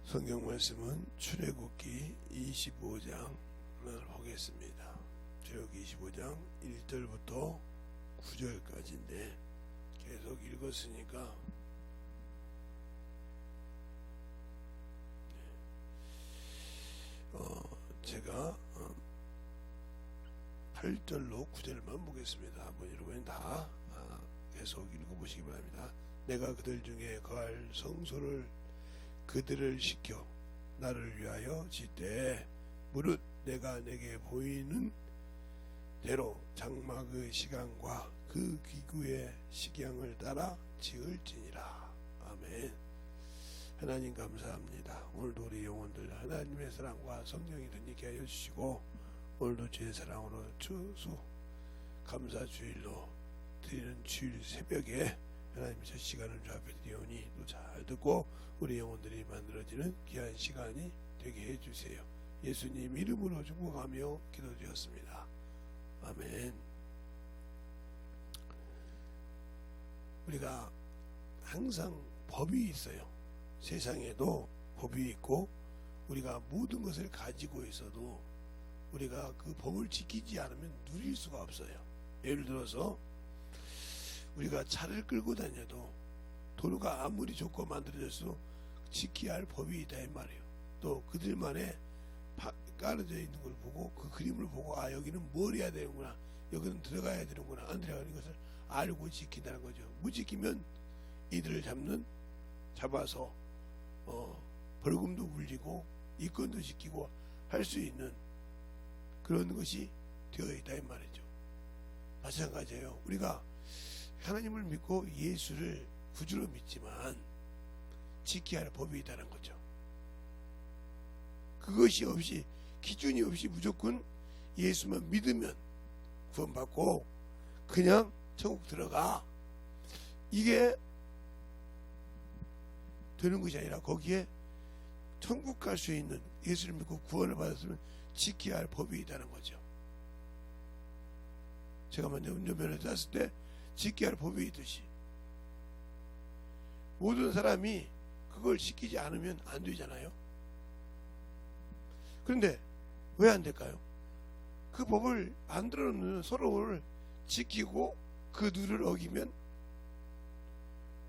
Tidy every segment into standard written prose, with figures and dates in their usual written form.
성경 말씀은 출애굽기 25장을 보겠습니다. 출애굽기 25장 1절부터 9절까지인데 계속 읽었으니까 제가 8절로 9절만 보겠습니다. 한번 여러분 다 계속 읽어보시기 바랍니다. 내가 그들 중에 거할 성소를 그들을 시켜 나를 위하여 짓되 무릇 내가 내게 보이는 대로 장막의 시간과 그 기구의 식양을 따라 지을지니라. 아멘. 하나님 감사합니다. 오늘도 우리 영혼들 하나님의 사랑과 성령이 든든케 하여 주시고 오늘도 주의 사랑으로 추수 감사 주일로 드리는 주일 새벽에 하나님 저 시간을 주 앞에 드리오니 또 잘 듣고 우리 영혼들이 만들어지는 귀한 시간이 되게 해주세요. 예수님 이름으로 축복하며 기도드렸습니다. 아멘. 우리가 항상 법이 있어요. 세상에도 법이 있고 우리가 모든 것을 가지고 있어도 우리가 그 법을 지키지 않으면 누릴 수가 없어요. 예를 들어서 우리가 차를 끌고 다녀도 도로가 아무리 좋고 만들어졌어도 지켜야 할 법이 있다 이 말이에요. 또 그들만의 깔아져 있는 걸 보고 그 그림을 보고 아 여기는 뭘 해야 되는구나, 여기는 들어가야 되는구나, 안 들어가는 것을 알고 지킨다는 거죠. 못 지키면 이들을 잡아서 벌금도 물리고 이권도 지키고 할 수 있는 그런 것이 되어 있다 이 말이죠. 마찬가지예요. 우리가 하나님을 믿고 예수를 구주로 믿지만 지켜야 할 법이 있다는 거죠. 그것이 없이 기준이 없이 무조건 예수만 믿으면 구원받고 그냥 천국 들어가 이게 되는 것이 아니라 거기에 천국 갈 수 있는 예수를 믿고 구원을 받았으면 지켜야 할 법이 있다는 거죠. 제가 먼저 운전면허를 땄을 때 지켜야 할 법이 있듯이 모든 사람이 그걸 지키지 않으면 안 되잖아요. 그런데 왜 안 될까요? 그 법을 만들어 놓는 서로를 지키고 그 룰을 어기면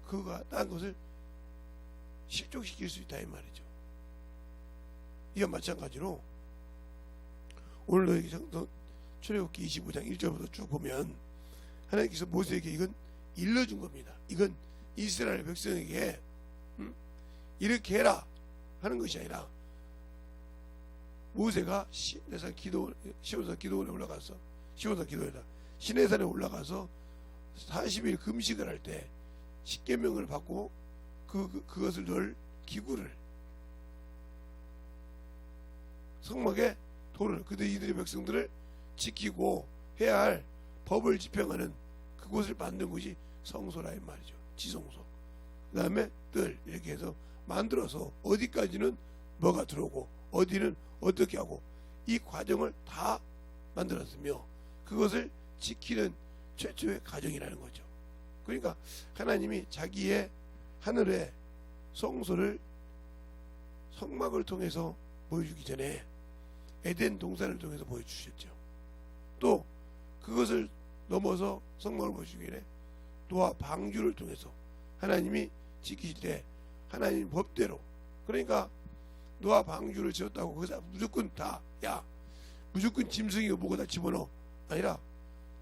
그가 딴 것을 실족시킬 수 있다 이 말이죠. 이와 마찬가지로 오늘도 출애굽기 25장 1절부터 쭉 보면 하나님께서 모세에게 이건 일러준 겁니다. 이건 이스라엘 백성에게 이렇게 해라 하는 것이 아니라 모세가 시내산 기도원에 올라가서 시내산에 올라가서 40일 금식을 할 때 십계명을 받고 그것을 넣을 기구를 성막에 돌을 이들의 백성들을 지키고 해야 할 법을 집행하는 그곳을 만든 것이 성소라 이 말이죠. 지성소. 그 다음에 뜰 이렇게 해서 만들어서 어디까지는 뭐가 들어오고 어디는 어떻게 하고 이 과정을 다 만들었으며 그것을 지키는 최초의 과정이라는 거죠. 그러니까 하나님이 자기의 하늘의 성소를 성막을 통해서 보여주기 전에 에덴 동산을 통해서 보여주셨죠. 또 그것을 넘어서 성막을 보여주기 전에 노아 방주를 통해서 하나님이 지키실 때 하나님 법대로, 그러니까 노아 방주를 지었다고 거기서 무조건 다 무조건 짐승이고 뭐고 다 집어넣어 아니라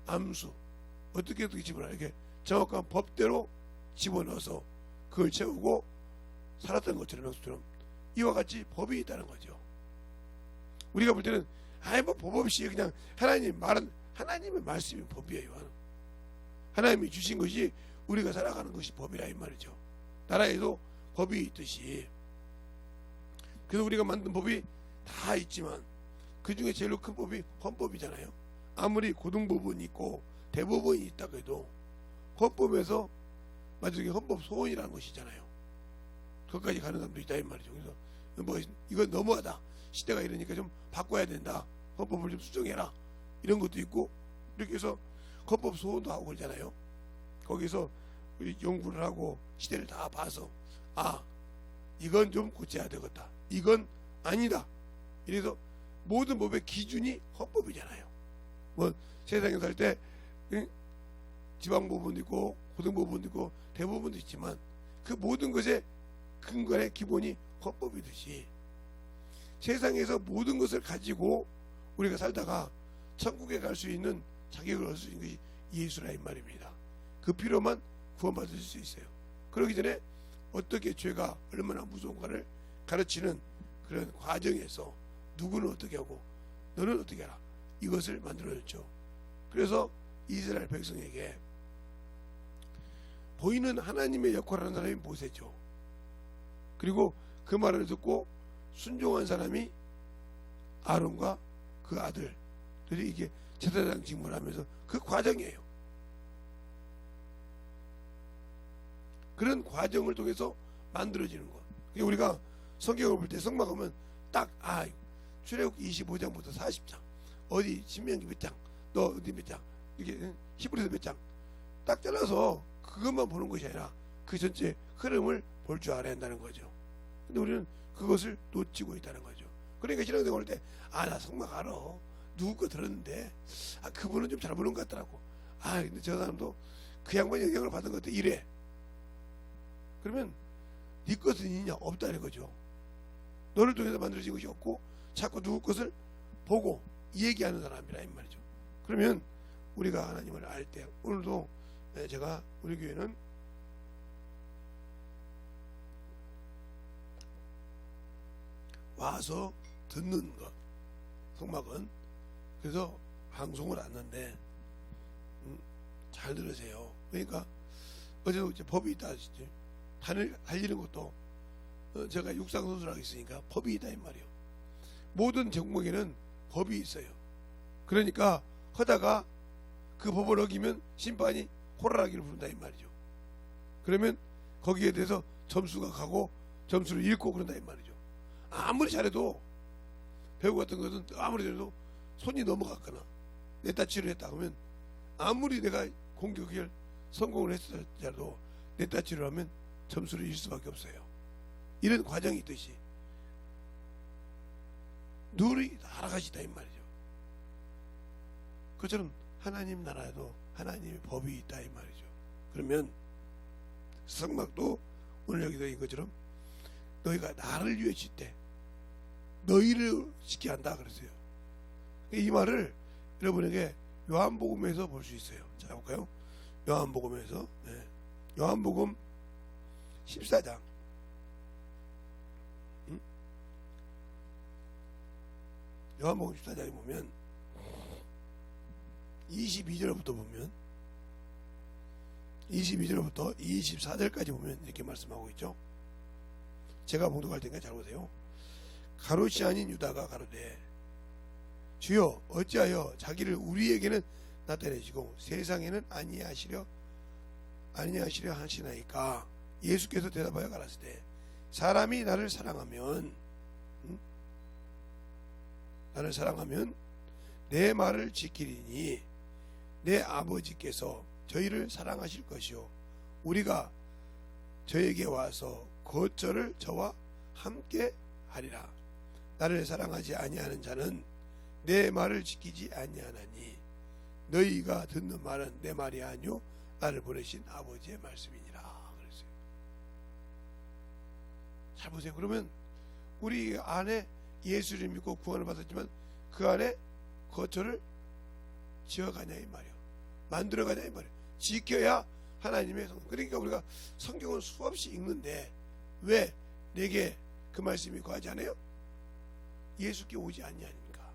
암수 어떻게 집어넣어 이렇게 정확한 법대로 집어넣어서 그걸 채우고 살았던 것처럼 이와 같이 법이 있다는 거죠. 우리가 볼 때는 뭐 법 없이 그냥 하나님의 말씀이 법이에요. 하나님이 주신 것이 우리가 살아가는 것이 법이라 이 말이죠. 나라에도 법이 있듯이 그래서 우리가 만든 법이 다 있지만 그 중에 제일 큰 법이 헌법이잖아요. 아무리 고등법원이 있고 대법원이 있다고 해도 헌법에서 마지막에 헌법 소원이라는 것이 있잖아요. 그것까지 가는 사람도 있다 이 말이죠. 그래서 이건 너무하다, 시대가 이러니까 좀 바꿔야 된다, 헌법을 좀 수정해라 이런 것도 있고 이렇게 해서 헌법 소원도 하고 그러잖아요. 거기서 연구를 하고 시대를 다 봐서 이건 좀 고쳐야 되겠다. 이건 아니다. 이래서 모든 법의 기준이 헌법이잖아요. 뭐 세상에 살 때 지방법원도 있고 고등법원도 있고 대법원도 있지만 그 모든 것의 근간의 기본이 헌법이듯이 세상에서 모든 것을 가지고 우리가 살다가 천국에 갈 수 있는 자격을 얻을 수 있는 것이 예수라 이 말입니다. 그 피로만 구원받을 수 있어요. 그러기 전에 어떻게 죄가 얼마나 무서운가를 가르치는 그런 과정에서 누구는 어떻게 하고 너는 어떻게 하라 이것을 만들어줬죠. 그래서 이스라엘 백성에게 보이는 하나님의 역할을 하는 사람이 모세죠. 그리고 그 말을 듣고 순종한 사람이 아론과 그 아들들이 이게 제사장 직무를 하면서 그 과정이에요. 그런 과정을 통해서 만들어지는 것. 우리가 성경을 볼 때 성막하면 딱 출애굽 25장부터 40장 어디 신명기 몇 장 너 어디 몇 장 이게 히브리서 몇 장 딱 잘라서 그것만 보는 것이 아니라 그 전체 흐름을 볼 줄 알아야 한다는 거죠. 근데 우리는 그것을 놓치고 있다는 거죠. 그러니까 신앙생활 할 때 나 성막 알아. 누구 거 들었는데 그분은 좀 잘 보는 것 같더라고. 근데 저 사람도 그 양반이 영향을 받은 것 같아 이래. 그러면 네 것은 있냐 없다는 거죠. 너를 통해서 만들어진 것이 없고 자꾸 누구 것을 보고 얘기하는 사람이라 이 말이죠. 그러면 우리가 하나님을 알 때 오늘도 제가 우리 교회는 와서 듣는 것 성막은 그래서 방송을 하는데 잘 들으세요. 그러니까 어제도 이제 법이 있다 하시죠. 달리는 것도 제가 육상 선수라고 있으니까 법이 있다 이 말이에요. 모든 종목에는 법이 있어요. 그러니까 하다가 그 법을 어기면 심판이 호라라기를 부른다 이 말이죠. 그러면 거기에 대해서 점수가 가고 점수를 잃고 그런다 이 말이죠. 아무리 잘해도 배우 같은 것은 아무리 잘해도 손이 넘어갔거나 넷다치를 했다 그러면 아무리 내가 공격을 성공을 했을지라도 넷다치를 하면 점수를 잃을 수밖에 없어요. 이런 과정이 있듯이 룰이 여러 가지다 이 말이죠. 그처럼 하나님 나라에도 하나님의 법이 있다 이 말이죠. 그러면 성막도 오늘 여기서 이것처럼 너희가 나를 위해 짓되 너희를 지켜야 한다 그랬어요. 이 말을 여러분에게 요한복음에서 볼 수 있어요. 자 볼까요? 요한복음에서 요한복음 14장 요한복음 14장에 보면 22절부터 보면 22절부터 24절까지 보면 이렇게 말씀하고 있죠. 제가 봉독할 테니까 잘 보세요. 가롯이 아닌 유다가 가로되 주여 어찌하여 자기를 우리에게는 나타내시고 세상에는 아니하시려 하시나이까. 예수께서 대답하여 가라사대 사람이 나를 사랑하면 내 말을 지키리니 내 아버지께서 저희를 사랑하실 것이요 우리가 저에게 와서 거처를 저와 함께 하리라. 나를 사랑하지 아니하는 자는 내 말을 지키지 아니하나니 너희가 듣는 말은 내 말이 아니요 나를 보내신 아버지의 말씀이니라. 그랬어요. 잘 보세요. 그러면 우리 안에 예수를 믿고 구원을 받았지만 그 안에 거처를 지어가냐 이 말이에요. 만들어가냐 이 말이에요. 지켜야 하나님의 성. 그러니까 우리가 성경을 수없이 읽는데 왜 내게 그 말씀이 거하지 않아요? 예수께 오지 않냐니까.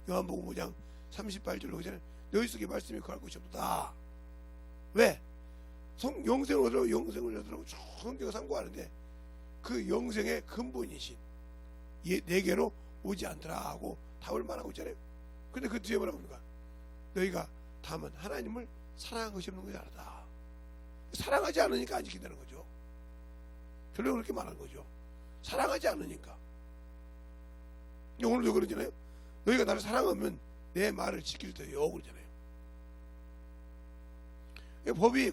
요한복음 5장 38절로 오기 전에 너희 속에 말씀이 거할 것이 없다. 왜? 영생을 얻으라고 영생을 얻으라고 쭉 성경을 상고하는데 그 영생의 근본이신 내게로 오지 않더라 하고 답을 말하고 있잖아요. 근데 그 뒤에 뭐라고 합니까? 너희가 다만 하나님을 사랑한 것이 없는 것이 알았다. 사랑하지 않으니까 안 지킨다는 거죠. 결론은 그렇게 말하는 거죠. 사랑하지 않으니까. 오늘도 그러잖아요. 너희가 나를 사랑하면 내 말을 지킬 때요 그러잖아요. 법이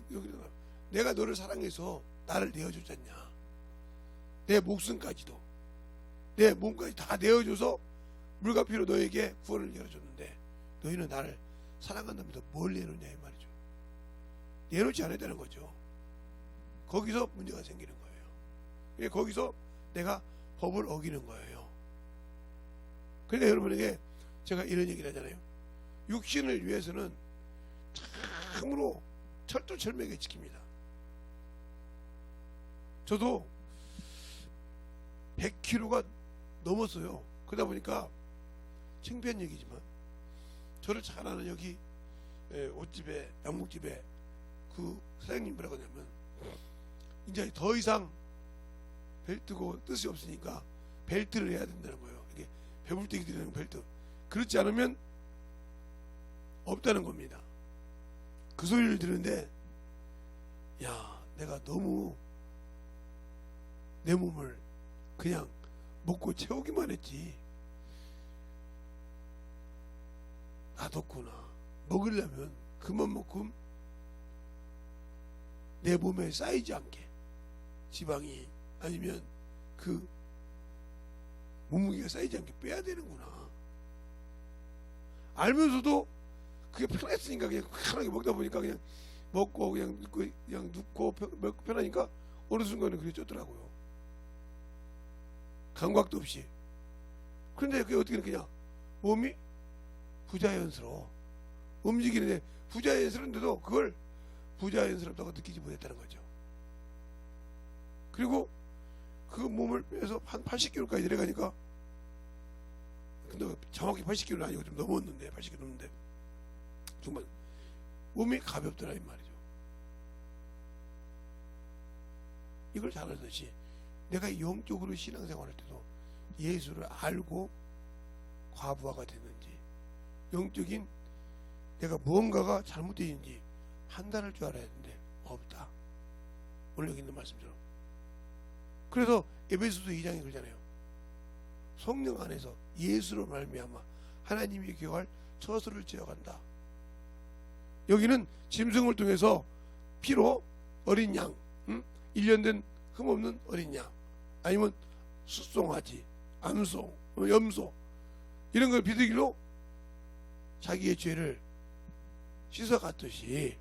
내가 너를 사랑해서 나를 내어줬잖냐. 내 목숨까지도 내 몸까지 다 내어줘서 물과 피로 너에게 구원을 열어줬는데 너희는 나를 사랑한다면서 뭘 내놓냐 이 말이죠. 내놓지 않았다는 거죠. 거기서 문제가 생기는 거예요. 거기서 내가 법을 어기는 거예요. 그러니까 여러분에게 제가 이런 얘기를 하잖아요. 육신을 위해서는 참으로 철두철미하게 지킵니다. 저도 100kg가 넘었어요. 그러다 보니까 창피한 얘기지만 저를 잘 아는 여기 옷집에 양복집에 그 사장님 뭐라고 하냐면 이제 더 이상 벨트고 뜻이 없으니까 벨트를 해야 된다는 거예요. 이게 배불뚝이 들이는 벨트. 그렇지 않으면 없다는 겁니다. 그 소리를 들은데 야, 내가 너무 내 몸을 그냥 먹고 채우기만 했지. 놔뒀구나. 먹으려면 그만큼 내 몸에 쌓이지 않게 지방이 아니면 그 몸무게가 쌓이지 않게 빼야 되는구나. 알면서도 그게 편했으니까 그냥 편하게 먹다 보니까 그냥 먹고 그냥 눕고 편하니까 어느 순간에 그게 쪘더라고요. 감각도 없이. 그런데 그게 어떻게 그냥 몸이 부자연스러워. 움직이는데 부자연스러운데도 그걸 부자연스럽다고 느끼지 못했다는 거죠. 그리고 그 몸을 빼서 한 80kg까지 내려가니까, 근데 정확히 80kg는 아니고 좀 넘었는데 80kg 넘는데 정말 몸이 가볍더라 이 말이죠. 이걸 잘 알듯이 내가 영적으로 신앙생활할 때도 예수를 알고 과부하가 됐는지, 영적인 내가 무언가가 잘못되어 있는지 판단할 줄 알아야 하는데 없다. 오늘 여기 있는 말씀처럼. 그래서 에베소서 2장에 그러잖아요. 성령 안에서 예수로 말미암아 하나님이 기억할 처소를 지어간다. 여기는 짐승을 통해서 피로 어린 양, 1년 된 흠없는 어린 양, 아니면 숫송아지, 암송, 염소 이런 걸 비둘기로 자기의 죄를 씻어갔듯이,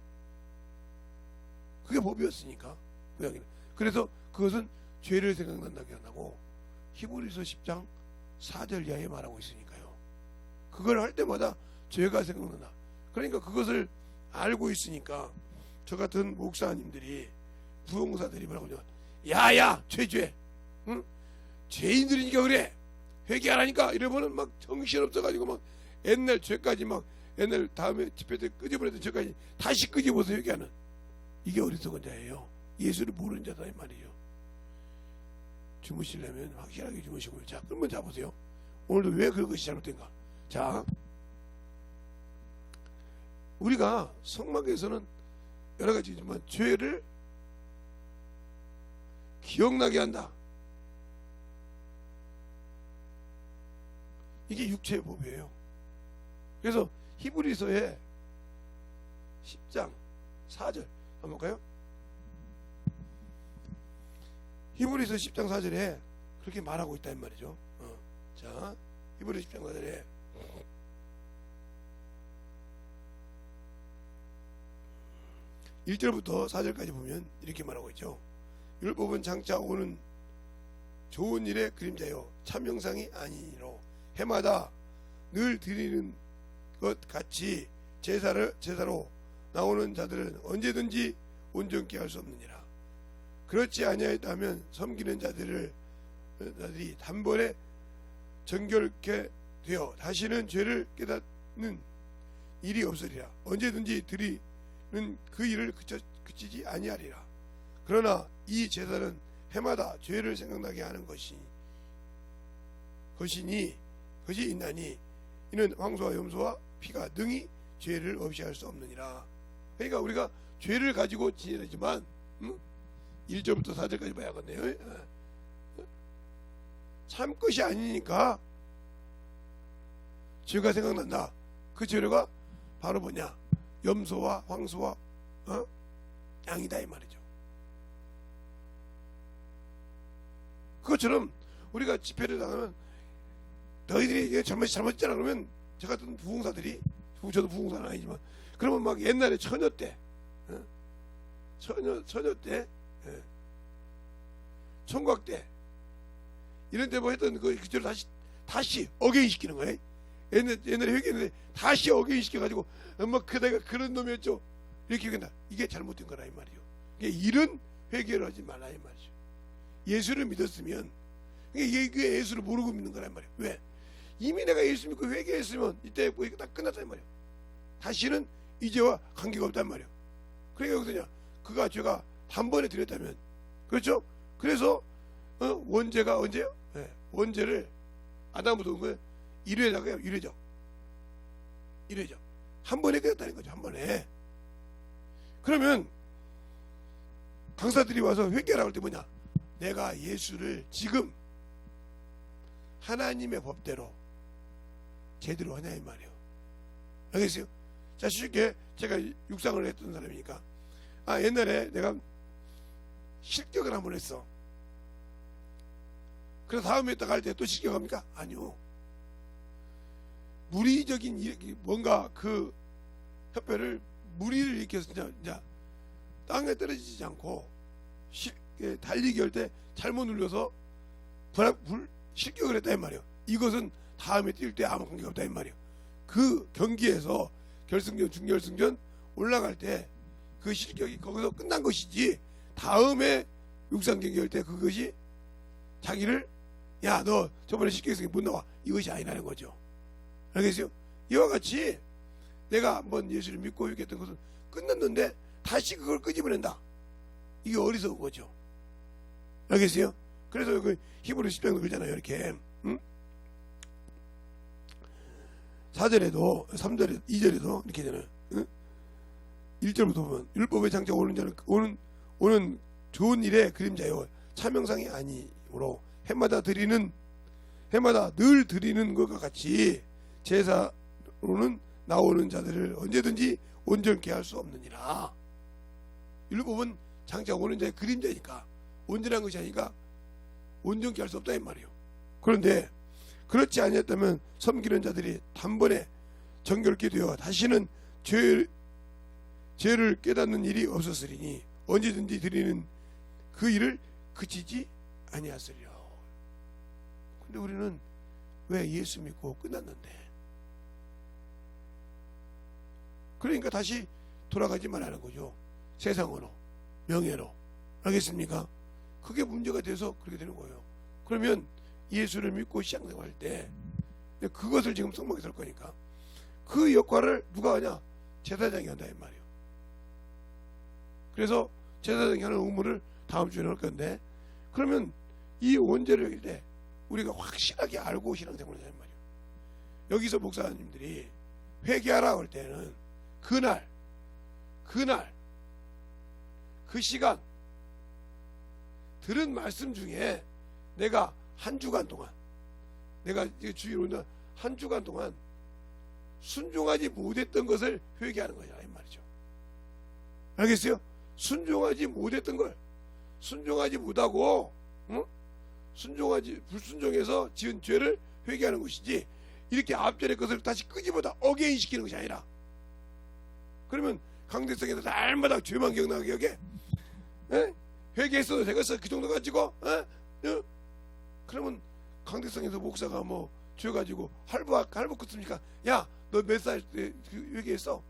그게 법이었으니까 구약에는. 그래서 그것은 죄를 생각난다게 하고 히브리서 10장 4절 이하에 말하고 있으니까요. 그걸 할 때마다 죄가 생각난다. 그러니까 그것을 알고 있으니까 저 같은 목사님들이, 부용사들이 뭐라고 하냐, 야야 죄 응? 죄인들이니까 그래, 회개하라니까 이러면은 막 정신없어가지고 막 옛날 죄까지 막 옛날 다음에 집회 때 끄집어내던 죄까지 다시 끄집어서 회개하는, 이게 어리석은 자예요. 예수를 모르는 자다 이 말이죠. 주무시려면 확실하게 주무시고요. 자, 그러면 자보세요. 오늘도 왜 그것이 잘못된가. 자, 우리가 성막에서는 여러 가지지만 죄를 기억나게 한다. 이게 육체의 법이에요. 그래서 히브리서의 10장 4절 한번 볼까요? 히브리서 10장 4절에 그렇게 말하고 있다 이 말이죠. 자, 히브리서 10장 4절에 (1절부터) (4절까지) 보면 이렇게 말하고 있죠. 율법은 장차 오는 좋은 일의 그림자요 참 형상이 아니니로 해마다 늘 드리는 것 같이 제사로 나오는 자들은 언제든지 온전케 할 수 없느니라. 그렇지 아니하였다면 섬기는 자들이 단번에 정결케 되어 다시는 죄를 깨닫는 일이 없으리라. 언제든지 드리는 그 일을 그치지 아니하리라. 그러나 이 제사는 해마다 죄를 생각나게 하는 것이 있나니 이는 황소와 염소와 피가 능히 죄를 없이 할 수 없느니라. 그러니까 우리가 죄를 가지고 지내지만 1절부터 4절까지 봐야겠네요. 참 것이 아니니까 죄가 생각난다. 그 죄가 바로 뭐냐, 염소와 황소와 양이다 이 말이죠. 그것처럼 우리가 집회를 당하면 너희들이 이게 잘못했잖아 그러면 저 같은 부흥사들이, 저도 부흥사는 아니지만, 그러면 막 옛날에 처녀 때, 처녀 때, 총각 때, 이런 때 뭐 했던 그대로 다시 어게인 시키는 거예요. 옛날에 회개했는데 다시 어게인 시켜가지고 엄마 그대가 그런 놈이었죠 이렇게 얘기한다. 이게 잘못된 거라 이 말이요. 이런 회개를 하지 말라 이 말이죠. 예수를 믿었으면 이게 예수를 모르고 믿는 거란 말이에요. 왜? 이미 내가 예수 믿고 회개했으면 이때 다 끝났단 말이에요. 다시는 이제와 관계가 없단 말이에요. 그러니까 여기서냐, 그가 죄가 단번에 드렸다면, 그렇죠? 그래서 원죄가 언제요? 네, 원죄를 아담부터 온 거예요. 1회자가 1회죠. 한 번에 끝났다는 거죠. 한 번에. 그러면 강사들이 와서 회개하라고 할 때 뭐냐, 내가 예수를 지금 하나님의 법대로 제대로 하냐 이 말이에요. 알겠어요? 자, 쉽게 제가 육상을 했던 사람이니까, 옛날에 내가 실격을 한번 했어. 그래서 다음에 딱 할 때 또 실격합니까? 아니요. 무리적인 뭔가 그 협회를 무리를 일으켜서 진짜 땅에 떨어지지 않고 달리기 할 때 잘못 눌려서 실격을 했다 이 말이에요. 이것은 다음에 뛸 때 아무 관계가 없다 이 말이에요. 그 경기에서 결승전, 준결승전 올라갈 때 그 실격이 거기서 끝난 것이지, 다음에 육상 경기 할 때 그것이 자기를 야 너 저번에 실격했으니 못 나와 이것이 아니라는 거죠. 알겠어요? 이와 같이 내가 한번 예수를 믿고 회개했던 것은 끝났는데 다시 그걸 끄집어낸다. 이게 어리석은 거죠. 알겠어요? 그래서 그 히브리 10장도 그러잖아요. 이렇게 4절에도 3절에 2절에도 이렇게 되잖아요. 1절부터 보면 율법의 장차 오는 자는 오는 좋은 일의 그림자요 차명상이 아니므로 해마다 늘 드리는 것과 같이 제사로는 나오는 자들을 언제든지 온전케 할 수 없느니라. 율법은 장차 오는 자의 그림자니까, 온전한 것이 아니니까 온전케 할 수 없다 이 말이에요. 그런데 그렇지 아니었다면 섬기는 자들이 단번에 정결케 되어 다시는 죄를 깨닫는 일이 없었으리니 언제든지 드리는 그 일을 그치지 아니하으리라. 근데 우리는 왜 예수 믿고 끝났는데, 그러니까 다시 돌아가지 말라는 거죠. 세상으로, 명예로. 알겠습니까? 그게 문제가 돼서 그렇게 되는 거예요. 그러면 예수를 믿고 신앙생활할 때 그것을 지금 성막에 설 거니까 그 역할을 누가 하냐? 제사장이 한다 이 말이에요. 그래서 제사장이 하는 의무를 다음 주에 넣을 건데, 그러면 이 원죄를 여길 때 우리가 확실하게 알고 신앙생활을 하는 말이에요. 여기서 목사님들이 회개하라 할 때는 그날 그 시간 들은 말씀 중에 내가 한 주간 동안, 내가 주일 온다 한 주간 동안 순종하지 못했던 것을 회개하는 거냐 이 말이죠. 알겠어요? 순종하지 못했던 걸, 순종하지 못하고 불순종해서 지은 죄를 회개하는 것이지, 이렇게 앞전의 것을 다시 끄집어다 어게인 시키는 것이 아니라. 그러면 강대성에서 날마다 죄만 기억나게 여게 회개했어도 되겠어 그 정도 가지고 그러면 강대성에서 목사가 뭐 죄 가지고 할부했습니까? 야 너 몇 살 때 회개했어?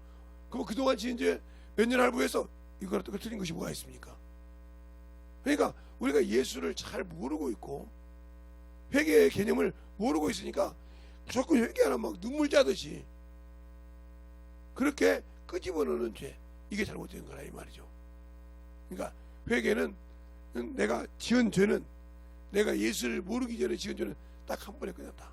그럼 그동안 지은 죄 몇 년 할부했어? 이거랑 또 틀린 것이 뭐가 있습니까? 그러니까 우리가 예수를 잘 모르고 있고 회개의 개념을 모르고 있으니까 자꾸 회개하나 막 눈물 짜듯이 그렇게 끄집어내는 죄, 이게 잘못된 거라 이 말이죠. 그러니까 회개는 내가 지은 죄는, 내가 예수를 모르기 전에 지은 죄는 딱 한 번에 끝났다.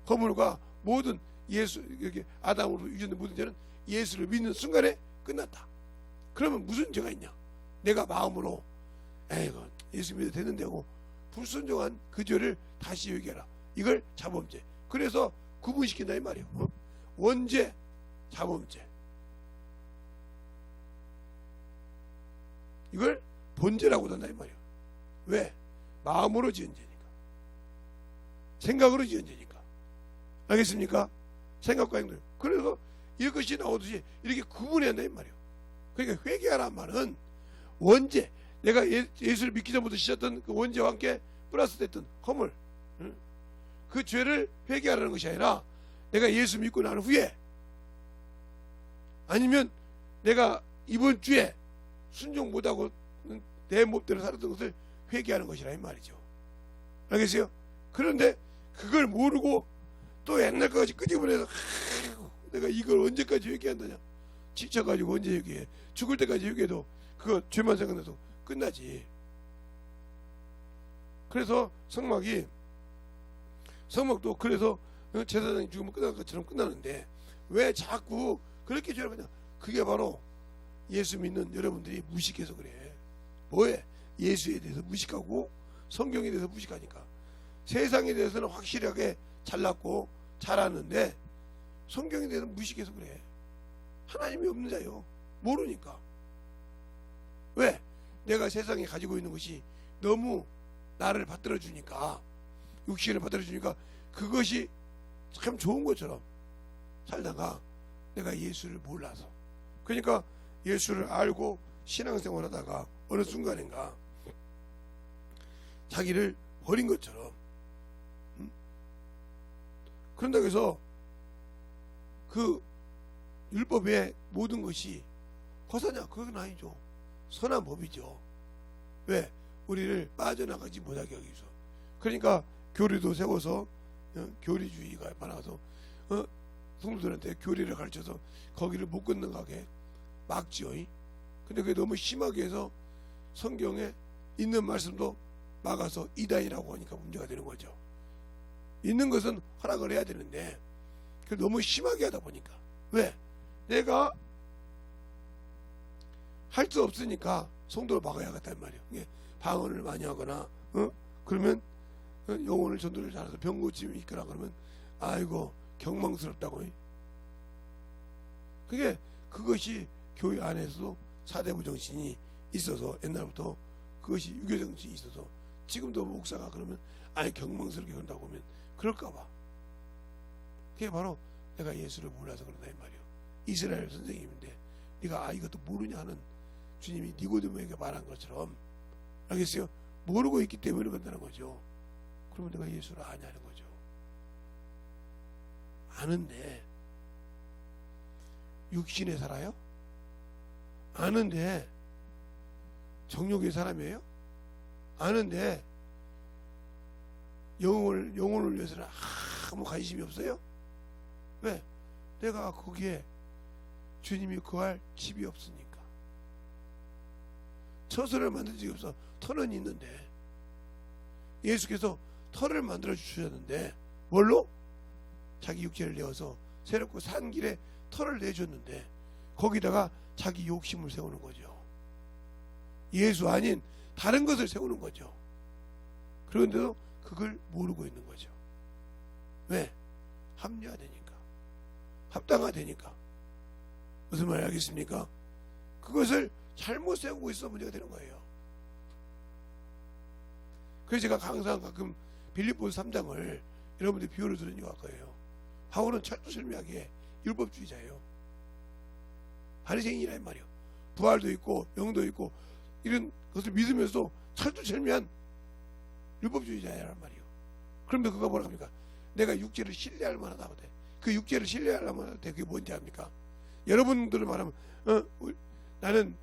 허물과 모든 예수, 여기 아담으로 유전된 모든 죄는 예수를 믿는 순간에 끝났다. 그러면 무슨 죄가 있냐? 내가 마음으로 에이고 예수 믿어도 되는데 하고 불순종한 그 죄를 다시 회개하라. 이걸 자범죄. 그래서 구분시킨다 이 말이에요. 원죄, 자범죄. 이걸 본죄라고 한다 이 말이에요. 왜? 마음으로 지은 죄니까. 생각으로 지은 죄니까. 알겠습니까? 생각과 행동. 그래서 이것이 나오듯이 이렇게 구분해야 한다 이 말이에요. 그러니까 회개하란 말은 원죄, 내가 예수를 믿기 전부터 씻었던 그 원죄와 함께 플러스 됐던 허물, 그 죄를 회개하라는 것이 아니라 내가 예수 믿고 난 후에, 아니면 내가 이번 주에 순종 못하고 내 몹대로 살았던 것을 회개하는 것이라 이 말이죠. 알겠어요? 그런데 그걸 모르고 또 옛날 것까지 끄집어내서 내가 이걸 언제까지 회개한다냐, 지쳐가지고 언제 회개해. 죽을 때까지 회개해도 그거 죄만 생각나서 끝나지. 그래서 성막도 그래서 제사장이 죽으면 끝날 것처럼 끝나는데 왜 자꾸 그렇게 죄를 하냐. 그게 바로 예수 믿는 여러분들이 무식해서 그래. 뭐해? 예수에 대해서 무식하고 성경에 대해서 무식하니까. 세상에 대해서는 확실하게 잘났고 잘하는데 성경에 대해서 무식해서 그래. 하나님이 없는 자요. 모르니까. 왜? 내가 세상에 가지고 있는 것이 너무 나를 받들어 주니까, 육신을 받들어 주니까 그것이 참 좋은 것처럼 살다가 내가 예수를 몰라서, 그러니까 예수를 알고 신앙생활 하다가 어느 순간인가 자기를 버린 것처럼, 그런다고 해서 그 율법의 모든 것이 허사냐? 그건 아니죠. 선한 법이죠. 왜? 우리를 빠져나가지 못하게 하기 위해서. 그러니까 교리도 세워서 교리주의가 많아서 성도들한테 교리를 가르쳐서 거기를 못 건너가게 막지요. 근데 그게 너무 심하게 해서 성경에 있는 말씀도 막아서 이단이라고 하니까 문제가 되는 거죠. 있는 것은 허락을 해야 되는데 그걸 너무 심하게 하다 보니까. 왜? 내가 할 수 없으니까 성도를 막아야겠단 말이에요. 이게 방언을 많이 하거나 그러면 영혼을 전도를 잘해서 병고침이 있거나 그러면 아이고 경망스럽다고. 그것이 교회 안에서도 사대부 정신이 있어서 옛날부터 그것이 유교 정신이 있어서 지금도 목사가 그러면 아니 경망스럽게 그런다고 하면 그럴까봐. 그게 바로 내가 예수를 몰라서 그런다 이 말이에요. 이스라엘 선생님인데 네가 이것도 모르냐 하는 주님이 니고데모에게 말한 것처럼, 알겠어요? 모르고 있기 때문에 그런다는 거죠. 그러면 내가 예수를 아냐는 거죠. 아는데 육신에 살아요? 아는데 정욕의 사람이에요? 아는데 영혼을 위해서는 아무 관심이 없어요? 왜? 내가 거기에 주님이 거할 집이 없으니까. 처소를 만든 적이 없어. 터는 있는데 예수께서 터를 만들어 주셨는데 뭘로? 자기 육체를 내어서 새롭고 산 길에 터를 내줬는데 거기다가 자기 욕심을 세우는 거죠. 예수 아닌 다른 것을 세우는 거죠. 그런데도 그걸 모르고 있는 거죠. 왜? 합리화되니까, 합당화되니까. 무슨 말이 알겠습니까? 그것을 잘못 세우고 있어 문제가 되는 거예요. 그래서 제가 항상 가끔 빌립보서 3장을 여러분들이 비유를 들은 이유가 거예요. 바울은 철두철미하게 율법주의자예요. 바리새인이란 말이에요. 부활도 있고 영도 있고 이런 것을 믿으면서 철두철미한 율법주의자란 말이에요. 그런데 그가 뭐라 합니까? 내가 육체를 신뢰할 만하다. 그 육체를 신뢰할 만하다. 그게 뭔지 압니까? 여러분들을 말하면 나는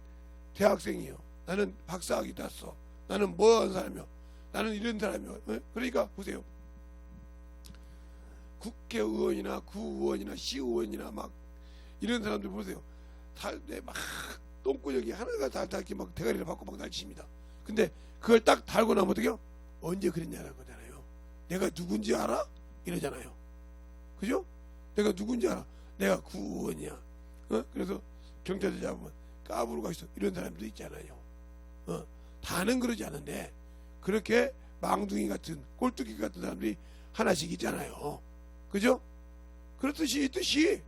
대학생이요. 나는 박사학위 땄어. 나는 뭐한 사람이요. 나는 이런 사람이요. 그러니까 보세요. 국회의원이나 구의원이나 시의원이나 막 이런 사람들 보세요. 다 막 똥구녕이 하나가 다 이렇게 막 대가리를 받고 막 날칩니다. 근데 그걸 딱 달고 나면 어떡해요? 언제 그랬냐는 거잖아요. 내가 누군지 알아? 이러잖아요. 그죠? 내가 누군지 알아? 내가 구의원이야. 그래서 경찰서 잡으면 까부로 가 있어. 이런 사람도 있잖아요. 다는 그러지 않은데 그렇게 망둥이 같은 꼴뚜기 같은 사람들이 하나씩 있잖아요. 그죠? 그렇듯이 있듯이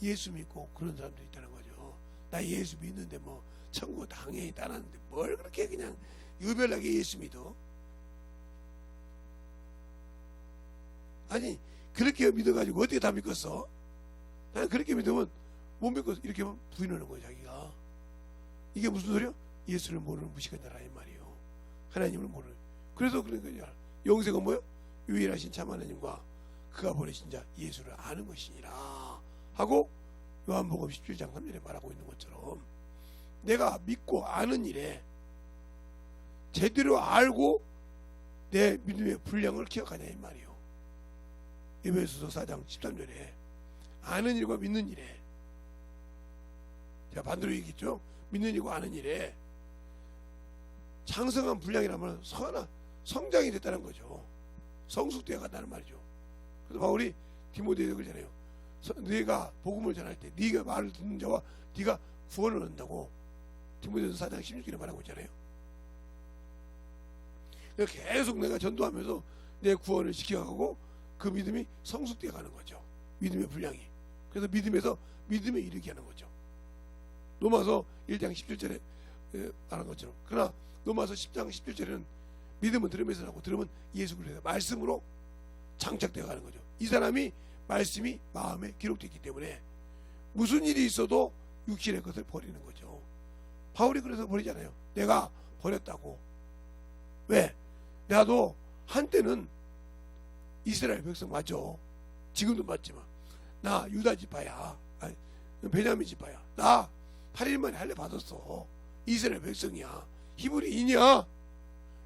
예수 믿고 그런 사람들이 있다는 거죠. 나 예수 믿는데 뭐 천국 당연히 따랐는데 뭘 그렇게 그냥 유별나게 예수 믿어? 아니 그렇게 믿어가지고 어떻게 다 믿겠어? 나는 그렇게 믿으면 못 믿고 이렇게 하면 부인하는 거야 자기가. 이게 무슨 소리야? 예수를 모르는 무식한 자라 이 말이요. 하나님을 모르는. 그래서 그러니까 영생은 뭐요? 유일하신 참 하나님과 그가 보내신 자 예수를 아는 것이니라 하고 요한복음 17장 3절에 말하고 있는 것처럼 내가 믿고 아는 일에 제대로 알고 내 믿음의 분량을 기억하냐 이 말이요. 에베소서 4장 13절에 아는 일과 믿는 일에, 제가 반대로 얘기했죠. 믿는 일과 아는 일에 창성한 분량이라면 성장이 됐다는 거죠. 성숙되어 간다는 말이죠. 그래서 바울이 디모데에게 그러잖아요. 네가 복음을 전할 때 네가 말을 듣는 자와 네가 구원을 얻는다고 디모데전서 4장 16절에 말하고 있잖아요. 계속 내가 전도하면서 내 구원을 지켜가고 그 믿음이 성숙되어 가는 거죠. 믿음의 분량이. 그래서 믿음에서 믿음에 이르게 하는 거죠. 로마서 1장 17절에 말한 것처럼. 그러나 로마서 10장 17절에는 믿음은 들으면서 하고 들으면 예수 그리스도의 말씀으로 장착되어 가는 거죠. 이 사람이 말씀이 마음에 기록되어 있기 때문에 무슨 일이 있어도 육신의 것을 버리는 거죠. 바울이 그래서 버리잖아요. 내가 버렸다고. 왜? 나도 한때는 이스라엘 백성 맞아. 지금도 맞지만 나 유다 지파야. 아니, 베냐민 지파야. 나 8일 만에 할례 받았어. 이스라엘 백성이야. 히브리인이야.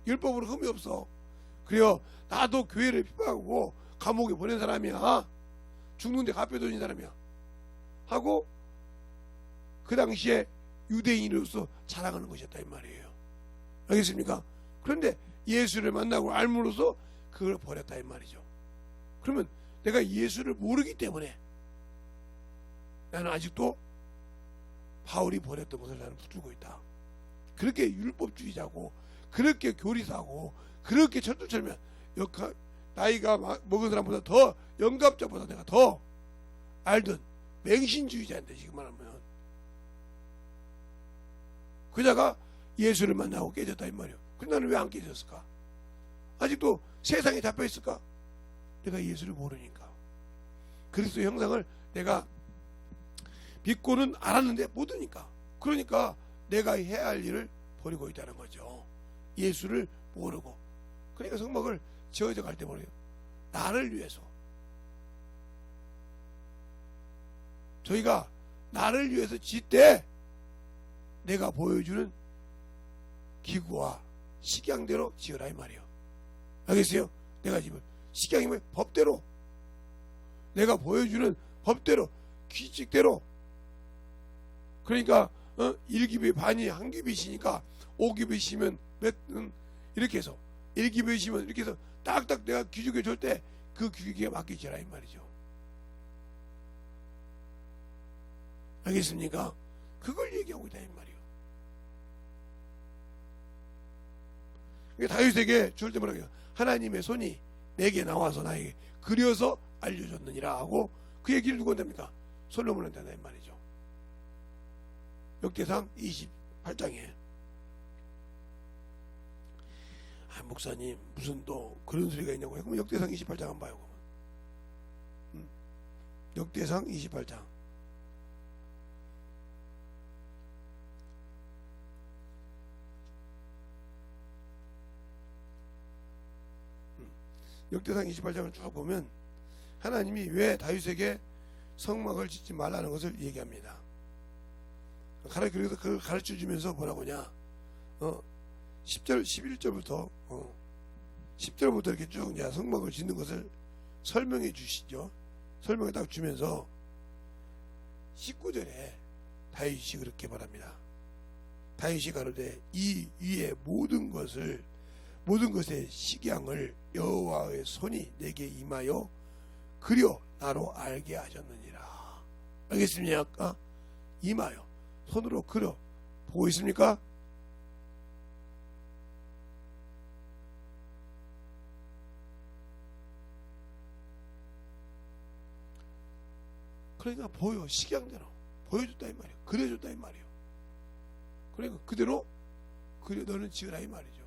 율법으로 흠이 없어. 그래요. 나도 교회를 핍박하고 감옥에 보낸 사람이야. 죽는데 갚여 둔 사람이야. 하고 그 당시에 유대인으로서 자랑하는 것이었다 이 말이에요. 알겠습니까? 그런데 예수를 만나고 알므로써 그걸 버렸다 이 말이죠. 그러면 내가 예수를 모르기 때문에 나는 아직도 바울이 버렸던 것을 나는 붙들고 있다. 그렇게 율법주의자고 그렇게 교리사고 그렇게 철두철미한 나이가 먹은 사람보다 더 영갑자보다 내가 더 알던 맹신주의자인데 지금 말하면 그자가 예수를 만나고 깨졌다 이 말이에요. 근데 나는 왜 안 깨졌을까? 아직도 세상에 잡혀 있을까? 내가 예수를 모르니까. 그리스도 형상을 내가 믿고는 알았는데 못 하니까. 그러니까 내가 해야 할 일을 버리고 있다는 거죠. 예수를 모르고. 그러니까 성막을 지어져 갈 때 뭐래요? 나를 위해서. 저희가 나를 위해서 짓때 내가 보여주는 기구와 식양대로 지으라 이 말이에요. 알겠어요? 내가 지금 식양이 뭐 법대로 내가 보여주는 법대로 규칙대로. 그러니까 1규빗 반이 한 규빗이니까 5규빗이면 이렇게 해서 1규빗이면 이렇게 해서 딱딱 내가 규칙해 줄 때 그 규칙에 맞게 지으라 이 말이죠. 알겠습니까? 그걸 얘기하고 있다 이 말이에요. 다윗에게 줄 때 뭐라고 해요? 하나님의 손이 내게 나와서 나에게 그려서 알려줬느니라 하고 그 얘기를 누구 한답니까? 솔로몬한테 한다 이 말이죠. 역대상 28장에 목사님 무슨 또 그런 소리가 있냐고 해. 그럼 역대상 28장 한번 봐요. 역대상 28장 역대상 28장을 쭉 보면 하나님이 왜 다윗에게 성막을 짓지 말라는 것을 얘기합니다. 그래서 그걸 가르쳐 주면서 뭐라고 하냐 10절 11절부터 10절부터 이렇게 쭉 성막을 짓는 것을 설명해 주시죠. 설명을 딱 주면서 19절에 다윗이 그렇게 말합니다. 다윗이 가로되 이 위에 모든 것의 식양을 여호와의 손이 내게 임하여 그려 나로 알게 하셨느니라. 알겠습니까? 임하여 손으로 그려 보고 있습니까? 그러니까 보여 식양대로 보여줬다 이 말이에요. 그려줬다 이 말이에요. 그러니까 그대로 그려 너는 지으라 이 말이죠.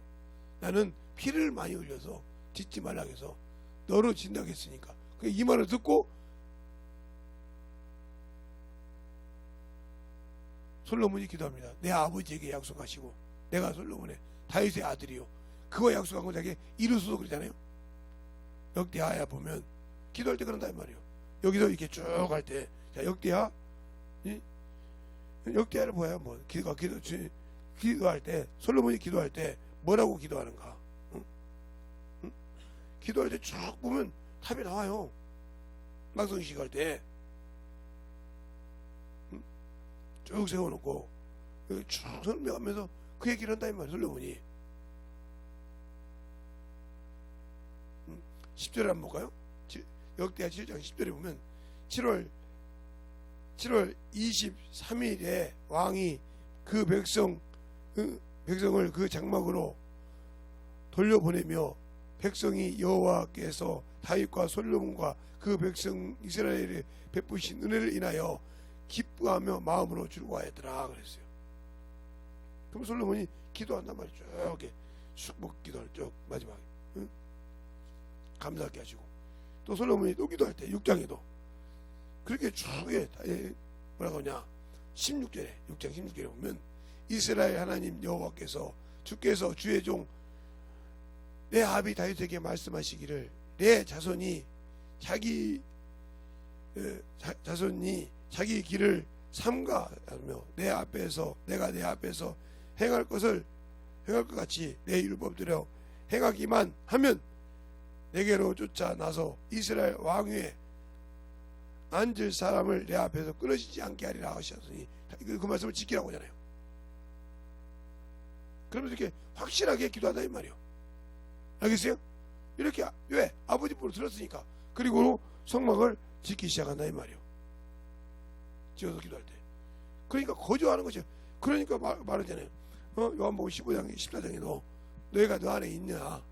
나는 피를 많이 흘려서 짓지 말라 해서 너로 진다고 했으니까 이 말을 듣고 솔로몬이 기도합니다. 내 아버지에게 약속하시고 내가 솔로몬의 다윗의 아들이요 그거 약속한 거 자기 이루소서 그러잖아요. 역대하에 보면 기도할 때 그런다 이 말이에요. 여기서 이렇게 쭉 할 때 자 역대하 역대하를 보아야 뭐 기도할 때 솔로몬이 기도할 때 뭐라고 기도하는가? 응? 응? 기도할 때 쭉 보면 답이 나와요. 막성식 할 때 쭉 세워놓고 여기 쭉 설명하면서 그 얘기를 한다 이 말이에요. 솔로몬이 10절에 한번 볼까요? 역대하 7장 10절에 보면 7월 23일에 왕이 그 백성을 그 장막으로 돌려보내며 백성이 여호와께서 다윗과 솔로몬과 그 백성 이스라엘에 베푸신 은혜를 인하여 기뻐하며 마음으로 즐거워하였더라 그랬어요. 그럼 솔로몬이 기도한단 말이죠. 이렇게 쑥목 기도를 쭉 마지막에 응? 감사하게 하시고 또 솔로몬이 또 기도할 때 6장에도 그렇게 쭉 뭐라고 하냐 16절에 6장 16절에 보면 이스라엘 하나님 여호와께서 주께서 주의 종 내 아비 다윗에게 말씀하시기를 내 자손이 자기 길을 삼가하며 내가 내 앞에서 행할 것 같이 내 율법대로 행하기만 하면 내게로 쫓아나서 이스라엘 왕위에 앉을 사람을 내 앞에서 끊어지지 않게 하리라 하셨으니 그 말씀을 지키라고 하잖아요. 그러면서 이렇게 확실하게 기도한다 이 말이에요. 알겠어요? 이렇게 왜? 아버지 불을 들었으니까. 그리고 성막을 짓기 시작한다 이 말이에요. 지어서 기도할 때. 그러니까 거주하는 거죠. 그러니까 말하잖아요. 요한복음 15장 14장에도 너희가 너 안에 있냐?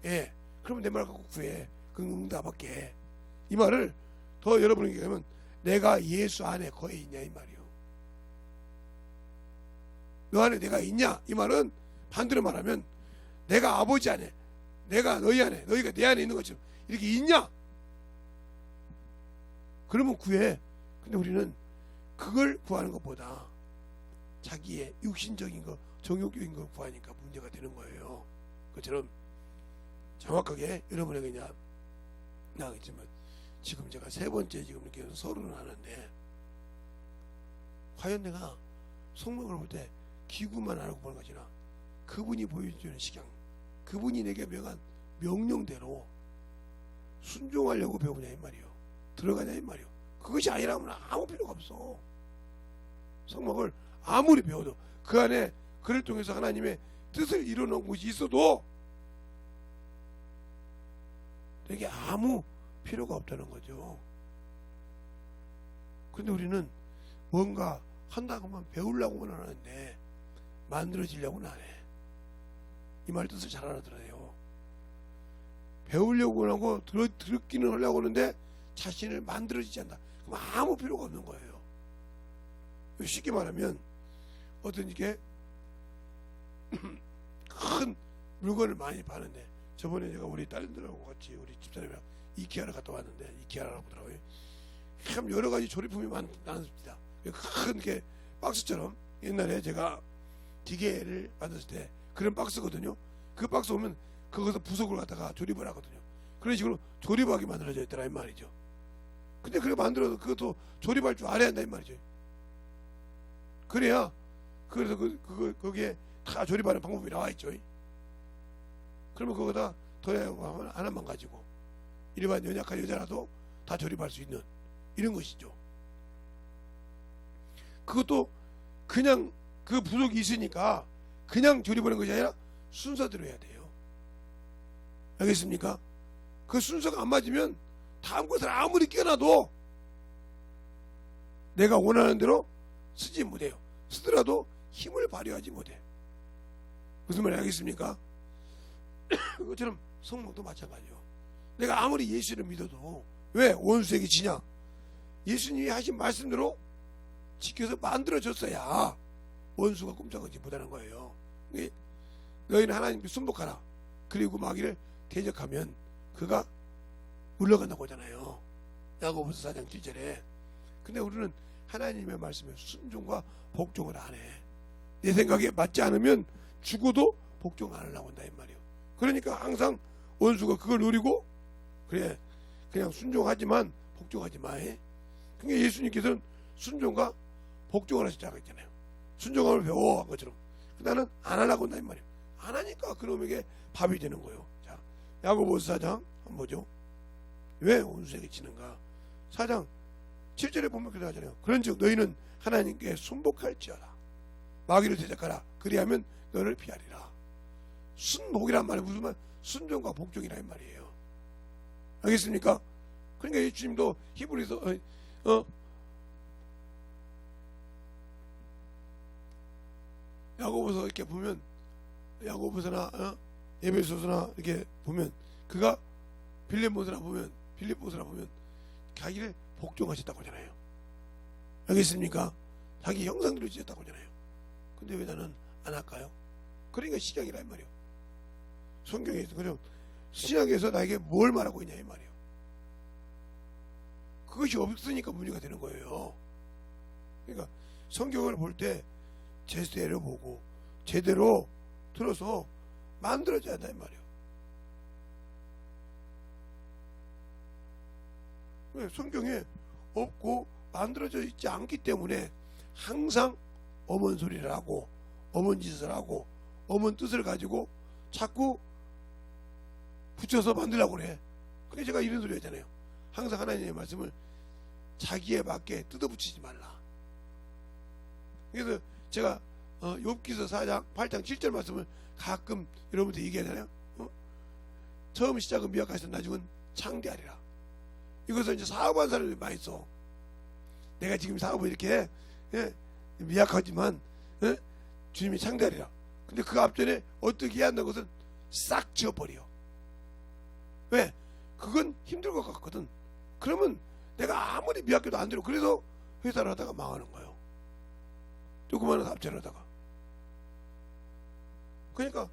예. 그러면 내 말 갖고 구해. 그럼 응답할게. 이 말을 더 여러분에게 하면 내가 예수 안에 거에 있냐 이 말이요. 너 안에 내가 있냐? 이 말은 반대로 말하면 내가 아버지 안에, 내가 너희 안에, 너희가 내 안에 있는 것처럼 이렇게 있냐? 그러면 구해. 근데 우리는 그걸 구하는 것보다 자기의 육신적인 거, 정욕적인 거 구하니까 문제가 되는 거예요. 그처럼 정확하게 여러분에게 그냥 나가겠지만 지금 제가 세 번째 지금 이렇게 서론을 하는데 과연 내가 성경을 볼 때 기구만 알고 보는 것이 아니라 그분이 보여주는 시경, 그분이 내게 명한 명령대로 순종하려고 배우냐 이 말이요. 들어가냐 이 말이요. 그것이 아니라면 아무 필요가 없어. 성경을 아무리 배워도 그 안에 그를 통해서 하나님의 뜻을 이루는 것이 있어도 내게 아무 필요가 없다는 거죠. 근데 우리는 뭔가 한다고만 배우려고만 하는데 만들어지려고는 안 해. 이 말 뜻을 잘 알아들어요. 배우려고 하고 듣기는 하려고 하는데 자신을 만들어지지 않는다. 그럼 아무 필요가 없는 거예요. 쉽게 말하면 어떤 이게 큰 물건을 많이 파는데 저번에 제가 우리 딸들하고 같이 우리 집사람이랑 이케아를 갔다 왔는데 이케아라고 보더라고요. 참 여러 가지 조립품이 많습니다. 큰 게 박스처럼 옛날에 제가 기계를 만들었을 때 그런 박스거든요. 그 박스 오면 그것서 부속을 갖다가 조립을 하거든요. 그런 식으로 조립하게 만들어져 있더라 이 말이죠. 근데 그렇게 만들어서 그것도 조립할 줄 알아야 한다 이 말이죠. 그래야 그래서 거기에 다 조립하는 방법이 나와 있죠. 그러면 그거다 더하면 하나만 가지고 일반 연약한 여자라도 다 조립할 수 있는 이런 것이죠. 그것도 그냥 그 부속이 있으니까 그냥 조립하는 것이 아니라 순서대로 해야 돼요. 알겠습니까? 그 순서가 안 맞으면 다음 것을 아무리 끼워놔도 내가 원하는 대로 쓰지 못해요. 쓰더라도 힘을 발휘하지 못해. 무슨 말인지 알겠습니까? 그것처럼 성령도 마찬가지요. 내가 아무리 예수를 믿어도 왜 원수에게 지냐? 예수님이 하신 말씀대로 지켜서 만들어졌어야 원수가 꼼짝하지 못하는 거예요. 너희는 하나님께 순복하라. 그리고 마귀를 대적하면 그가 물러간다고 하잖아요. 야고보서 4장 7절에. 근데 우리는 하나님의 말씀에 순종과 복종을 안 해. 내 생각에 맞지 않으면 죽어도 복종 안 하려고 한다 이 말이에요. 그러니까 항상 원수가 그걸 노리고 그래 그냥 순종하지만 복종하지 마. 그러니까 예수님께서는 순종과 복종을 하셨다고 했잖아요. 순종함을 배워한 것처럼. 나는 안 하려고 한다 이 말이에요. 안 하니까 그놈에게 밥이 되는 거예요. 자, 야고보서 4장 한번 보죠. 왜 원수에게 치는가? 4장 7절에 보면 그렇게 하잖아요. 그런즉 너희는 하나님께 순복할지어다. 마귀를 대적하라. 그리하면 너를 피하리라. 순복이란 말이 무슨 말? 순종과 복종이란 말이에요. 알겠습니까? 그러니까 예수님도 히브리서 야고보서 이렇게 보면 야고보서나 에베소서나 이렇게 보면 그가 빌립보서나 보면 자기를 복종하셨다고 하잖아요. 알겠습니까? 자기 형상대로 지었다고 하잖아요. 근데 왜 나는 안 할까요? 그러니까 신약이란 말이에요. 성경에서 그럼 신약에서 나에게 뭘 말하고 있냐 이 말이에요. 그것이 없으니까 문제가 되는 거예요. 그러니까 성경을 볼 때 제대로 보고 제대로 들어서 만들어져야 한다 이 말이에요. 왜? 성경에 없고 만들어져 있지 않기 때문에 항상 엄한 소리를 하고 엄한 짓을 하고 엄한 뜻을 가지고 자꾸 붙여서 만들려고 그래. 그게 제가 이런 소리 하잖아요. 항상 하나님의 말씀을 자기에 맞게 뜯어붙이지 말라. 그래서 제가 욥기서 4장 8장 7절 말씀을 가끔 여러분들 얘기하잖아요. 처음 시작은 미약하시던 나중은 창대하리라. 이것은 이제 사업한 사람이 많이 써. 내가 지금 사업을 이렇게 미약하지만 주님이 창대하리라. 근데 그 앞전에 어떻게 해야 한다는 것은 싹 지워버려. 왜? 그건 힘들 것 같거든. 그러면 내가 아무리 미약해도 안 되고 그래서 회사를 하다가 망하는 거예요. 조그마한 앞전을 하다가. 그러니까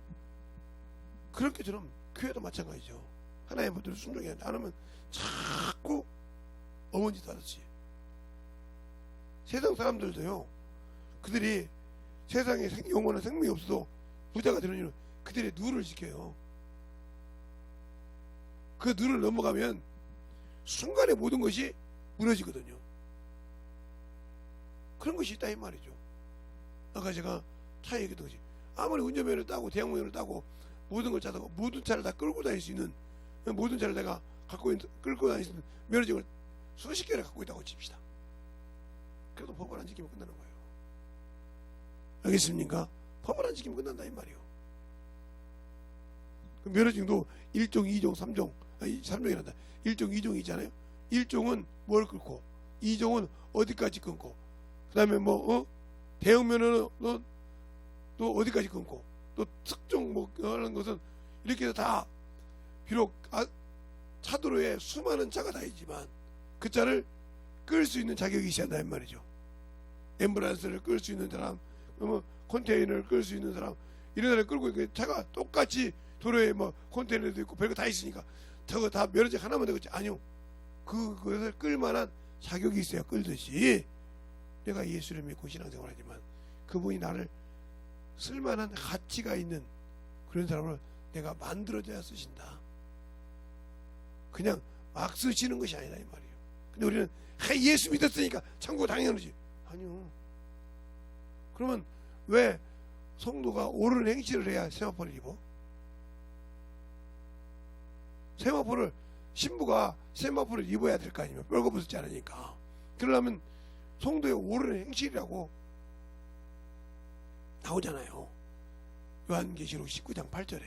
그런 것처럼 교회도 마찬가지죠. 하나님의 분들을 순종해야 돼. 안 하면 자꾸 어머니 짓 하듯이. 세상 사람들도요. 그들이 세상에 영원한 생명이 없어도 부자가 되는 이유는 그들의 누를 지켜요. 그 누를 넘어가면 순간에 모든 것이 무너지거든요. 그런 것이 있다 이 말이죠. 아까 제가 차 얘기했던 것이 아무리 운전면허를 따고 대학면허를 따고 모든 걸 따다가 모든 차를 다 끌고 다닐 수 있는 모든 차를 내가 끌고 다닐 수 있는 면허증을 수십 개를 갖고 있다고 칩시다. 그래도 법을 안 지키면 끝나는 거예요. 알겠습니까? 법을 안 지키면 끝난다 이 말이에요. 그 면허증도 1종, 2종, 3종 3종이란다. 1종, 2종이 있잖아요. 1종은 뭘 끊고 2종은 어디까지 끊고 그 다음에 대형 면허는 또 어디까지 끊고 또 특종 하는 것은 이렇게 해서 다 비록 차도로에 수많은 차가 다니지만 그 차를 끌 수 있는 자격이 있어야 한다는 말이죠. 앰뷸런스를 끌 수 있는 사람, 컨테이너를 끌 수 있는 사람, 이런 사람을 끌고 있고 차가 똑같이 도로에 컨테이너도 있고 별거 다 있으니까 저거 다 면허증 하나만 되겠지. 아니요. 그것을 끌만한 자격이 있어야 끌듯이 내가 예수를 믿고 신앙생활을 하지만 그분이 나를 쓸만한 가치가 있는 그런 사람을 내가 만들어줘야 쓰신다. 그냥 막 쓰시는 것이 아니다 이 말이에요. 근데 우리는 예수 믿었으니까 천국 당연하지. 아니요. 그러면 왜 성도가 옳은 행실을 해야 세마포를 입어? 세마포를 신부가 세마포를 입어야 될 거 아니면 뻘거벗지 않으니까. 그러려면 성도의 옳은 행실이라고 나오잖아요. 요한계시록 19장 8절에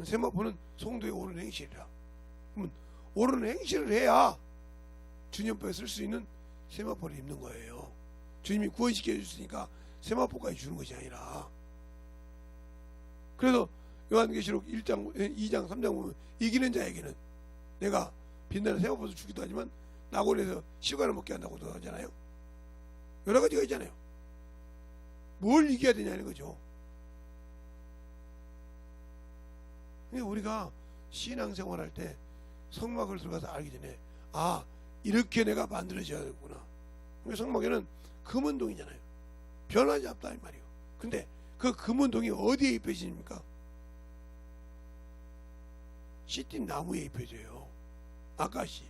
세마포는 성도의 옳은 행실이라. 그러면 옳은 행실을 해야 주님께 쓸 수 있는 세마포를 입는 거예요. 주님이 구원시켜 주시니까 세마포까지 주는 것이 아니라. 그래서 요한계시록 1장, 2장, 3장 보면 이기는 자에게는 내가 빛나는 세마포를 주기도 하지만 낙원에서 시간을 먹게 한다고도 하잖아요. 여러 가지가 있잖아요. 뭘 이겨야 되냐는 거죠. 그러니까 우리가 신앙생활할 때 성막을 들어가서 알기 전에 아 이렇게 내가 만들어져야 되구나. 그러니까 성막에는 금은동이잖아요. 변하지 않다 이 말이에요. 근데 그 금은동이 어디에 입혀집니까? 시띠 나무에 입혀져요. 아가씨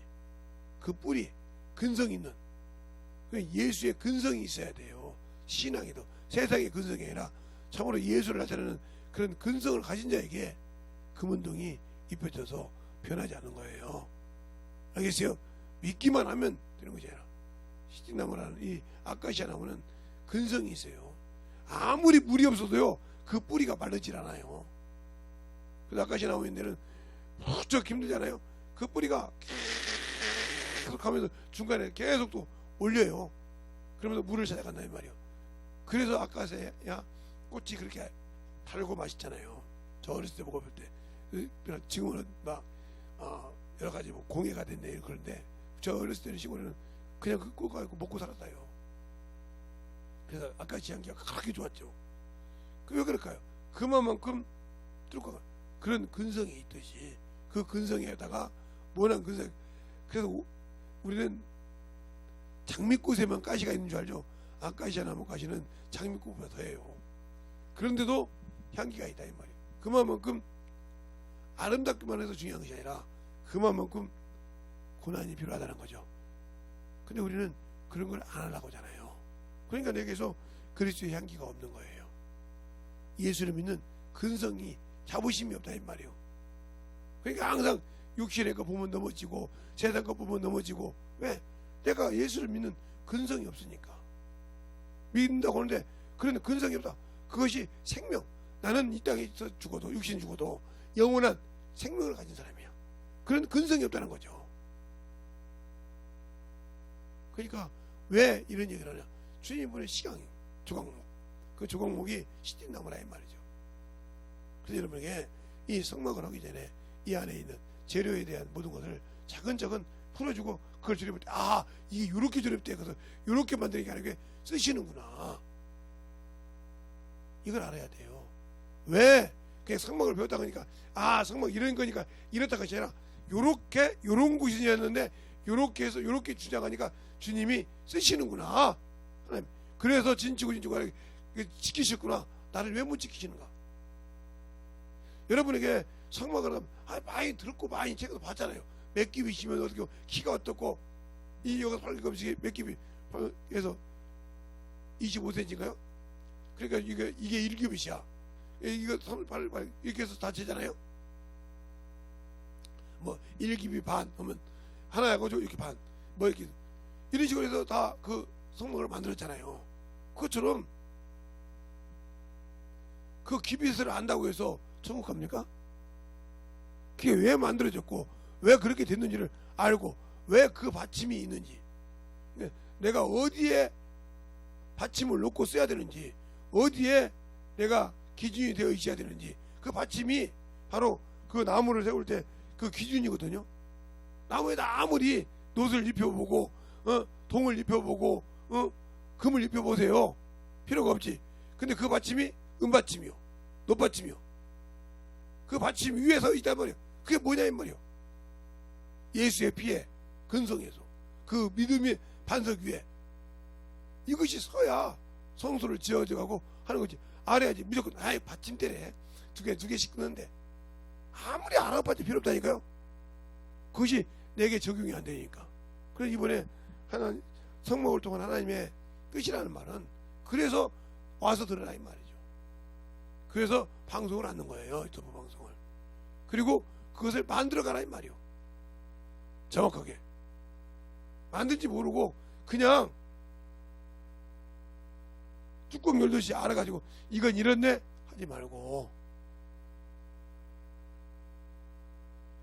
그 뿌리 근성 있는 예수의 근성이 있어야 돼요. 신앙에도 세상의 근성이 아니라 참으로 예수를 나타내는 그런 근성을 가진 자에게 금은동이 입혀져서 변하지 않는 거예요. 알겠어요? 믿기만 하면 되는 거지. 시띠나무라는 이 아카시아 나무는 근성이 있어요. 아무리 물이 없어도요 그 뿌리가 마르질 않아요. 그래서 아카시아 나무 있는 데는 무척 힘들잖아요. 그 뿌리가 계속 하면서 중간에 계속 또 올려요. 그러면서 물을 찾아간단 말이에요. 그래서 아카시아 꽃이 그렇게 달고 맛있잖아요. 저 어렸을 때 먹어볼 때. 지금은 막 여러 가지 뭐 공해가 됐네 그런데 저 어렸을 때는 시골에는 그냥 그 꽃 가지고 먹고 살았다요. 그래서 아카시아 향기가 그렇게 좋았죠. 왜 그럴까요? 그만큼 뚫고 그런 근성이 있듯이 그 근성에다가 모난 근성. 그래서 우리는 장미꽃에만 가시가 있는 줄 알죠. 아카시아 나무 가시는 장미꽃보다 더해요. 그런데도 향기가 있다 이 말이에요. 그만큼 아름답기만 해서 중요한 것이 아니라 그만큼 고난이 필요하다는 거죠. 근데 우리는 그런 걸 안 하려고 하잖아요. 그러니까 내게서 그리스도의 향기가 없는 거예요. 예수를 믿는 근성이 자부심이 없다 이 말이에요. 그러니까 항상 육신의 거 보면 넘어지고 세상 거 보면 넘어지고. 왜? 내가 예수를 믿는 근성이 없으니까. 믿는다고 하는데 그런 근성이 없다. 그것이 생명. 나는 이 땅에 죽어도 육신 죽어도 영원한 생명을 가진 사람이야. 그런 근성이 없다는 거죠. 그러니까 왜 이런 얘기를 하냐. 주님분의 시강 조각목 그 조각목이 시띠나무라 이 말이죠. 그래서 여러분에게 이 성막을 하기 전에 이 안에 있는 재료에 대한 모든 것을 차근차근 풀어주고 그걸 조립할 때 아 이게 요렇게 조립돼 그래서 요렇게 만드는 게 아니고 쓰시는구나. 이걸 알아야 돼요. 왜? 그냥 성막을 배웠다 그러니까 아 성막 이런 거니까 이렇다가 아니라 요렇게 요런 곳이었는데 요렇게 해서 요렇게 주장하니까 주님이 쓰시는구나. 하나님 그래서 진치고 지키셨구나. 나를 왜 못 지키시는가? 여러분에게 성막을 하면 많이 들었고 많이 책에서 봤잖아요. 몇 깁이시면 어떻게 키가 어떻고 이 여기서 8깁이 몇 깁이 해서 25cm인가요? 그러니까 이게 1깁이야. 이거 38 이렇게 해서 다 재잖아요. 뭐 1깁이 반 하면 하나하고 이렇게 반 뭐 이렇게 이런 식으로 해서 다 그 성막을 만들었잖아요. 그것처럼 그 기빗을 안다고 해서 천국 갑니까? 그게 왜 만들어졌고 왜 그렇게 됐는지를 알고 왜 그 받침이 있는지 내가 어디에 받침을 놓고 써야 되는지 어디에 내가 기준이 되어 있어야 되는지 그 받침이 바로 그 나무를 세울 때 그 기준이거든요. 나무에다 아무리 놋을 입혀보고 동을 입혀보고 금을 입혀보세요. 필요가 없지. 근데 그 받침이 은받침이요 놋받침이요 그 받침 위에 서 있단 말이에요. 그게 뭐냐 이 말이에요. 예수의 피에 근성에서 그 믿음의 반석 위에 이것이 서야 성소를 지어져 가고 하는 거지. 알아야지. 무조건 받침대래 두 개씩 끊는데 아무리 알아봤자 필요 없다니까요. 그것이 내게 적용이 안 되니까. 그래서 이번에 하나님 성막을 통한 하나님의 뜻이라는 말은 그래서 와서 들으라 이 말이죠. 그래서 방송을 하는 거예요. 유튜브 방송을. 그리고 그것을 만들어가라 이 말이요. 정확하게 만든지 모르고 그냥 뚜껑 열듯이 알아가지고 이건 이렇네 하지 말고.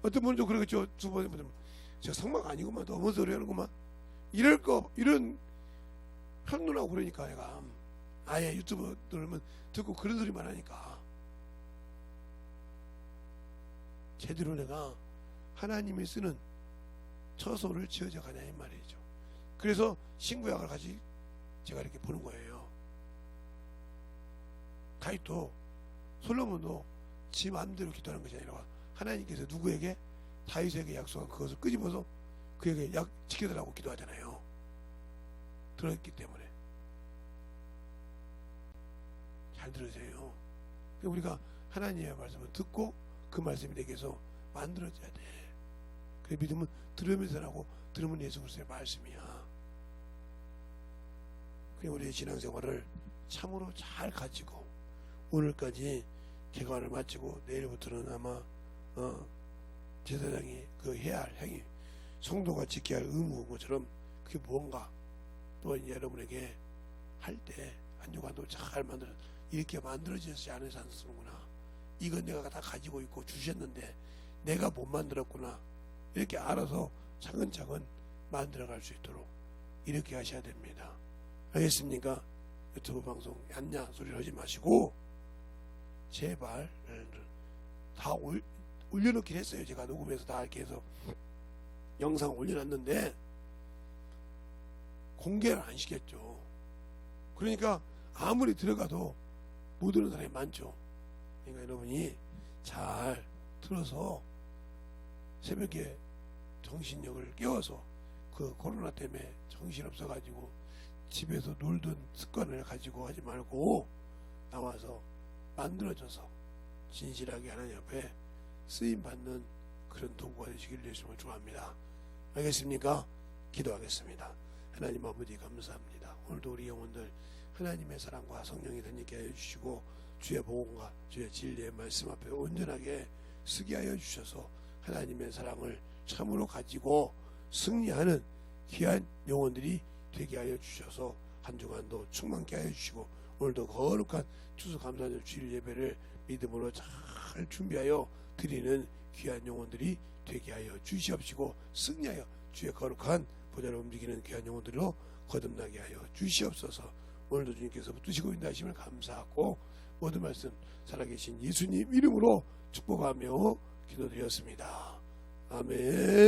어떤 분은 좀 그러겠죠. 두 번째 분은 저 성막 아니구만 너무 어려운구만 이런 편누라고 그러니까 내가 아예 유튜브 들으면 듣고 그런 소리만 하니까 제대로 내가 하나님이 쓰는 처소를 지어져 가냐 이 말이죠. 그래서 신구약을 같이 제가 이렇게 보는 거예요. 다윗도 솔로몬도 지 마음대로 기도하는 것이 아니라 하나님께서 누구에게 다윗에게 약속한 그것을 끄집어서 그에게 지켜달라고 기도하잖아요. 들었기 때문에. 잘 들으세요. 우리가 하나님의 말씀을 듣고 그 말씀이 내게서 만들어져야 돼. 그 믿음은 들으면서 나고 들으면 예수 그리스도의 말씀이야. 그냥 우리의 신앙생활을 참으로 잘 가지고 오늘까지 개관을 마치고 내일부터는 아마 제사장이 그 해야 할 행위, 성도가 지켜야 할 의무처럼 그게 뭔가 또 여러분에게 할 때 한 주간도 잘 만들어 이렇게 만들어지지 않으셨구나. 이건 내가 다 가지고 있고 주셨는데 내가 못 만들었구나. 이렇게 알아서 차근차근 만들어갈 수 있도록 이렇게 하셔야 됩니다. 알겠습니까? 유튜브 방송 얀냐 소리를 하지 마시고 제발 다 올려놓긴 했어요. 제가 녹음해서 다 이렇게 해서 영상 올려놨는데 공개를 안 시켰죠. 그러니까 아무리 들어가도 못 들은 사람이 많죠. 그러니까 여러분이 잘 들어서 새벽에 정신력을 깨워서 그 코로나 때문에 정신없어가지고 집에서 놀던 습관을 가지고 하지 말고 나와서 만들어져서 진실하게 하나님 앞에 쓰임받는 그런 도구가 되시기를 예수님을 축원합니다. 알겠습니까? 기도하겠습니다. 하나님 아버지 감사합니다. 오늘도 우리 영혼들 하나님의 사랑과 성령이 덧입게 하여 주시고 주의 복음과 주의 진리의 말씀 앞에 온전하게 쓰게 하여 주셔서 하나님의 사랑을 참으로 가지고 승리하는 귀한 영혼들이 되게 하여 주셔서 한 주간도 충만케 하여 주시고 오늘도 거룩한 추수감사절 주일 예배를 믿음으로 잘 준비하여 드리는 귀한 영혼들이 되게 하여 주시옵시고 승리하여 주의 거룩한 보좌를 움직이는 귀한 영혼들로 거듭나게 하여 주시옵소서. 오늘도 주님께서 붙드시고 인도하심을 감사하고 모든 말씀 살아계신 예수님 이름으로 축복하며 기도드렸습니다. 아멘.